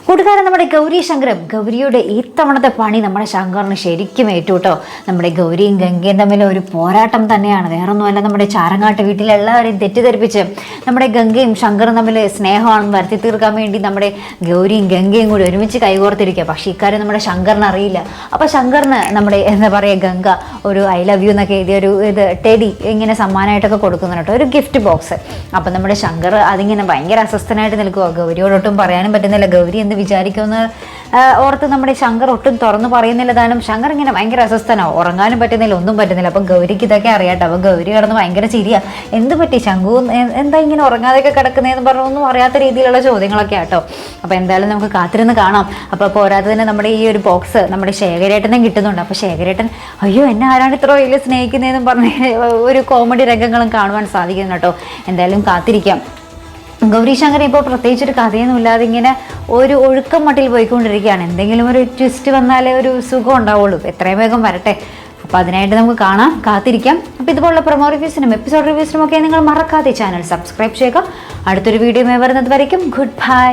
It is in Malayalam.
കൂട്ടുകാരൻ നമ്മുടെ ഗൗരി ശങ്കരം ഗൗരിയുടെ ഈ തവണത്തെ പണി നമ്മുടെ ശങ്കറിന് ശരിക്കും ഏറ്റു കേട്ടോ. നമ്മുടെ ഗൗരിയും ഗംഗയും തമ്മിൽ ഒരു പോരാട്ടം തന്നെയാണ്. വേറൊന്നുമല്ല, നമ്മുടെ ചാരങ്ങാട്ട് വീട്ടിലെ എല്ലാവരെയും തെറ്റിദ്ധരിപ്പിച്ച് നമ്മുടെ ഗംഗയും ശങ്കറും തമ്മിൽ സ്നേഹമാണെന്ന് വരുത്തി തീർക്കാൻ വേണ്ടി നമ്മുടെ ഗൗരിയും ഗംഗയും കൂടി ഒരുമിച്ച് കൈകോർത്തിരിക്കുക. പക്ഷേ ഇക്കാര്യം നമ്മുടെ ശങ്കറിന് അറിയില്ല. അപ്പോൾ ശങ്കറിന് നമ്മുടെ എന്താ പറയുക, ഗംഗ ഒരു ഐ ലവ് യു എന്നൊക്കെ എഴുതിയ ഒരു ടെഡി ഇങ്ങനെ സമ്മാനമായിട്ടൊക്കെ കൊടുക്കുന്നു കേട്ടോ, ഒരു ഗിഫ്റ്റ് ബോക്സ്. അപ്പം നമ്മുടെ ശങ്കർ അതിങ്ങനെ ഭയങ്കര അസ്വസ്ഥനായിട്ട് നിൽക്കുക. ഗൗരിയോടൊട്ടും പറയാനും പറ്റുന്നില്ല. ഗൗരി എന്ത് വിചാരിക്കുമെന്ന് ഓർത്ത് നമ്മുടെ ശങ്കർ ഒട്ടും തുറന്നു പറയുന്നില്ല. താനും ശങ്കർ ഇങ്ങനെ ഭയങ്കര അസ്വസ്ഥനാവും, ഉറങ്ങാനും പറ്റുന്നില്ല, ഒന്നും പറ്റുന്നില്ല. അപ്പം ഗൗരിക്ക് ഇതൊക്കെ അറിയാട്ടോ. അപ്പം ഗൗരി കിടന്ന് ഭയങ്കര ചിരിയാ. എന്ത് പറ്റി ശങ്കു, എന്താ ഇങ്ങനെ ഉറങ്ങാതെയൊക്കെ കിടക്കുന്നതെന്ന് പറഞ്ഞു, ഒന്നും അറിയാത്ത രീതിയിലുള്ള ചോദ്യങ്ങളൊക്കെ ആട്ടോ. അപ്പോൾ എന്തായാലും നമുക്ക് കാത്തിരുന്ന് കാണാം. അപ്പോൾ പോരാത്തതിന് നമ്മുടെ ഈ ഒരു ബോക്സ് നമ്മുടെ ശേഖരേട്ടനും കിട്ടുന്നുണ്ട്. അപ്പോൾ ശേഖരേട്ടൻ അയ്യോ എന്നെ ആരാണ് ഇത്ര വലിയ സ്നേഹിക്കുന്നതെന്നും പറഞ്ഞ് ഒരു കോമഡി രംഗങ്ങളും കാണുവാൻ സാധിക്കുന്നു കേട്ടോ. എന്തായാലും കാത്തിരിക്കാം. ഗൗരി ശങ്കർ ഇപ്പോൾ പ്രത്യേകിച്ചൊരു കഥയൊന്നും ഇല്ലാതെ ഇങ്ങനെ ഒരു ഒഴുക്കം മട്ടിൽ പോയിക്കൊണ്ടിരിക്കുകയാണ്. എന്തെങ്കിലും ഒരു ട്വിസ്റ്റ് വന്നാലേ ഒരു സുഖം ഉണ്ടാവുള്ളൂ. എത്രയും വേഗം വരട്ടെ. അപ്പോൾ അതിനായിട്ട് നമുക്ക് കാണാം, കാത്തിരിക്കാം. അപ്പോൾ ഇതുപോലുള്ള പ്രൊമോ റിവ്യൂസിനും എപ്പിസോഡ് റിവ്യൂസിനും ഒക്കെ നിങ്ങൾ മറക്കാതെ ചാനൽ സബ്സ്ക്രൈബ് ചെയ്യുക. അടുത്തൊരു വീഡിയോ വരുന്നത് വരയ്ക്കും ഗുഡ് ബൈ.